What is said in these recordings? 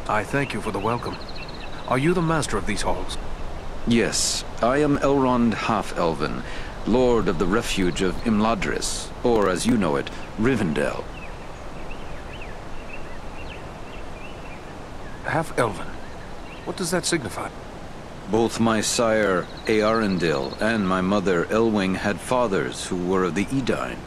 I thank you for the welcome. Are you the master of these halls? Yes, I am Elrond Half-Elven, Lord of the Refuge of Imladris, or as you know it, Rivendell. Half-Elven? What does that signify? Both my sire, Earendil, and my mother, Elwing, had fathers who were of the Edain,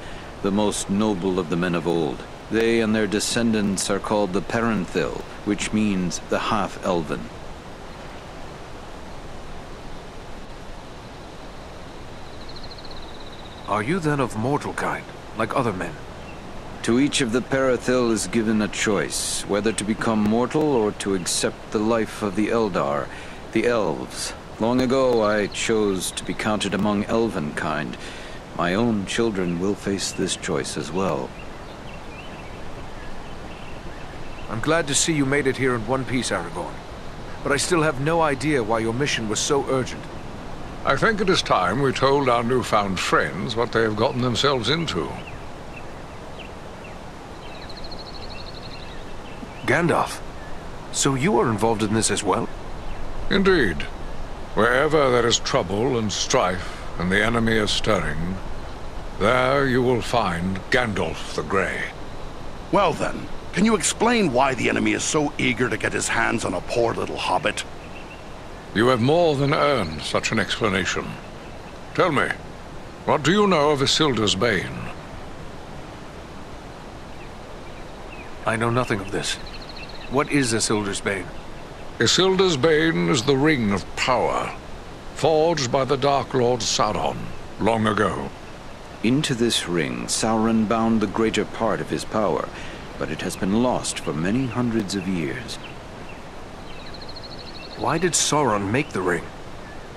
the most noble of the men of old. They and their descendants are called the Parenthil, which means the Half-Elven. Are you then of mortal kind, like other men? To each of the Parathil is given a choice, whether to become mortal or to accept the life of the Eldar, the elves. Long ago I chose to be counted among elven kind. My own children will face this choice as well. I'm glad to see you made it here in one piece, Aragorn. But I still have no idea why your mission was so urgent. I think it is time we told our newfound friends what they have gotten themselves into. Gandalf, so you are involved in this as well? Indeed. Wherever there is trouble and strife, and the enemy is stirring, there you will find Gandalf the Grey. Well then, can you explain why the enemy is so eager to get his hands on a poor little hobbit? You have more than earned such an explanation. Tell me, what do you know of Isildur's Bane? I know nothing of this. What is Isildur's Bane? Isildur's Bane is the Ring of Power, forged by the Dark Lord Sauron long ago. Into this ring, Sauron bound the greater part of his power, but it has been lost for many hundreds of years. Why did Sauron make the ring?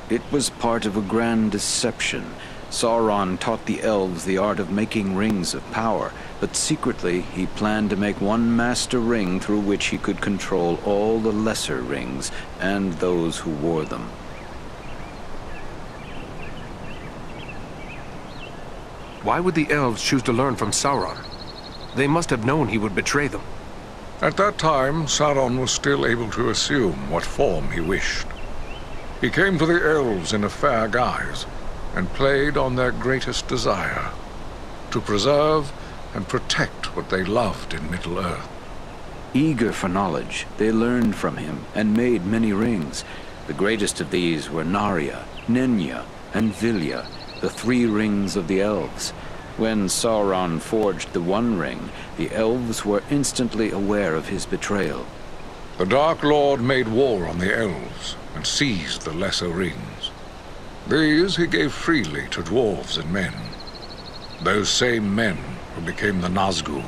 It was part of a grand deception. Sauron taught the elves the art of making rings of power, but secretly he planned to make one master ring through which he could control all the lesser rings and those who wore them. Why would the elves choose to learn from Sauron? They must have known he would betray them. At that time, Sauron was still able to assume what form he wished. He came for the elves in a fair guise, and played on their greatest desire, to preserve and protect what they loved in Middle-earth. Eager for knowledge, they learned from him and made many rings. The greatest of these were Narya, Nenya, and Vilya, the 3 rings of the elves. When Sauron forged the One Ring, the elves were instantly aware of his betrayal. The Dark Lord made war on the elves and seized the lesser rings. These he gave freely to dwarves and men, those same men who became the Nazgûl.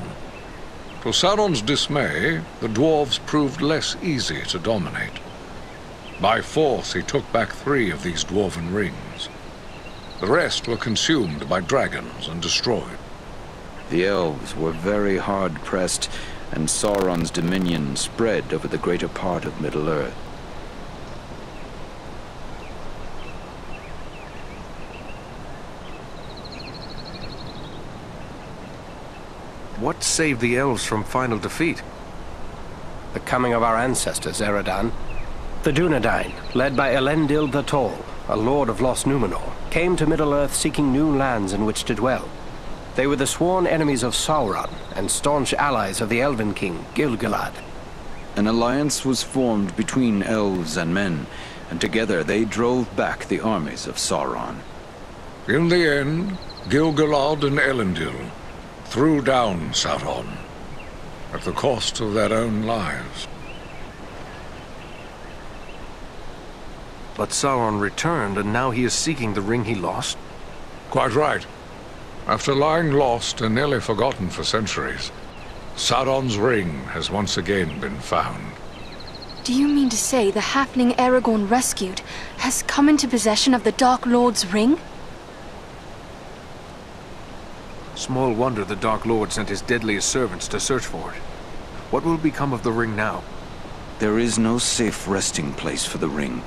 To Sauron's dismay, the dwarves proved less easy to dominate. By force he took back 3 of these dwarven rings. The rest were consumed by dragons and destroyed. The elves were very hard-pressed, and Sauron's dominion spread over the greater part of Middle-earth. What saved the elves from final defeat? The coming of our ancestors, Eredan. The Dúnedain, led by Elendil the Tall, a lord of Lost Númenor, came to Middle-earth seeking new lands in which to dwell. They were the sworn enemies of Sauron and staunch allies of the Elven King, Gil-galad. An alliance was formed between elves and men, and together they drove back the armies of Sauron. In the end, Gil-galad and Elendil threw down Sauron, at the cost of their own lives. But Sauron returned, and now he is seeking the ring he lost? Quite right. After lying lost and nearly forgotten for centuries, Sauron's ring has once again been found. Do you mean to say the halfling Aragorn rescued has come into possession of the Dark Lord's ring? Small wonder the Dark Lord sent his deadliest servants to search for it. What will become of the ring now? There is no safe resting place for the ring,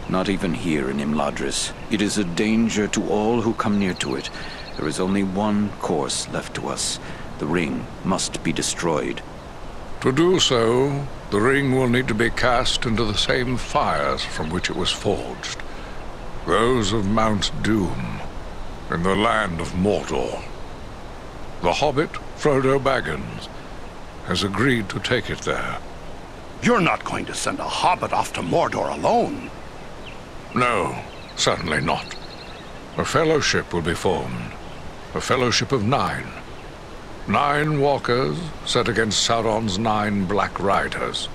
not even here in Imladris. It is a danger to all who come near to it. There is only one course left to us. The ring must be destroyed. To do so, The ring will need to be cast into the same fires from which it was forged. Those of Mount Doom, in the land of Mordor. The hobbit, Frodo Baggins, has agreed to take it there. You're not going to send a hobbit off to Mordor alone. No, certainly not. A fellowship will be formed. A fellowship of 9. 9 walkers set against Sauron's 9 black riders.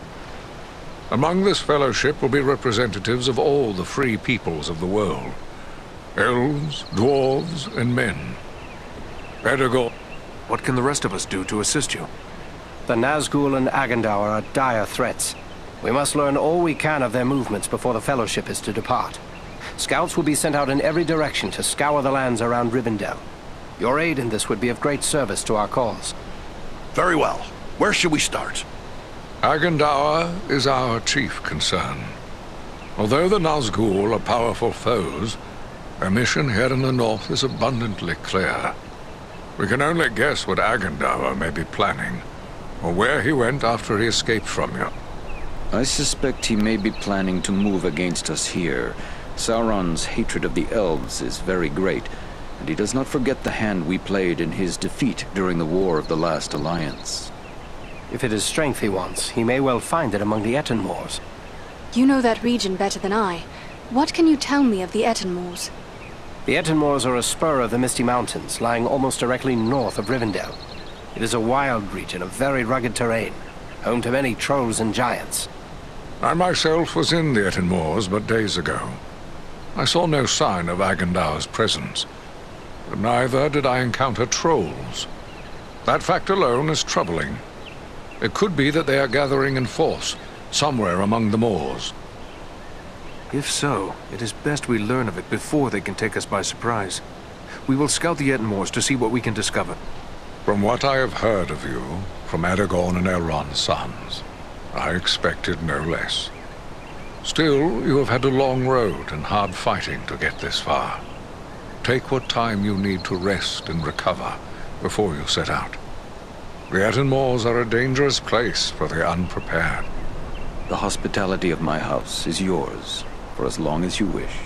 Among this fellowship will be representatives of all the free peoples of the world. Elves, dwarves, and men. Aragorn. What can the rest of us do to assist you? The Nazgul and Agandaur are dire threats. We must learn all we can of their movements before the Fellowship is to depart. Scouts will be sent out in every direction to scour the lands around Rivendell. Your aid in this would be of great service to our cause. Very well. Where should we start? Agandaur is our chief concern. Although the Nazgul are powerful foes, their mission here in the north is abundantly clear. We can only guess what Agandaur may be planning, or where he went after he escaped from you. I suspect he may be planning to move against us here. Sauron's hatred of the elves is very great, and he does not forget the hand we played in his defeat during the War of the Last Alliance. If it is strength he wants, he may well find it among the Etenmoors. You know that region better than I. What can you tell me of the Etenmoors? The Etenmoors are a spur of the Misty Mountains, lying almost directly north of Rivendell. It is a wild region of very rugged terrain, home to many trolls and giants. I myself was in the Etenmoors but days ago. I saw no sign of Agandaur's presence, but neither did I encounter trolls. That fact alone is troubling. It could be that they are gathering in force, somewhere among the moors. If so, it is best we learn of it before they can take us by surprise. We will scout the Etenmoors to see what we can discover. From what I have heard of you, from Aragorn and Elrond's sons, I expected no less. Still, you have had a long road and hard fighting to get this far. Take what time you need to rest and recover before you set out. The Etenmoors are a dangerous place for the unprepared. The hospitality of my house is yours, for as long as you wish.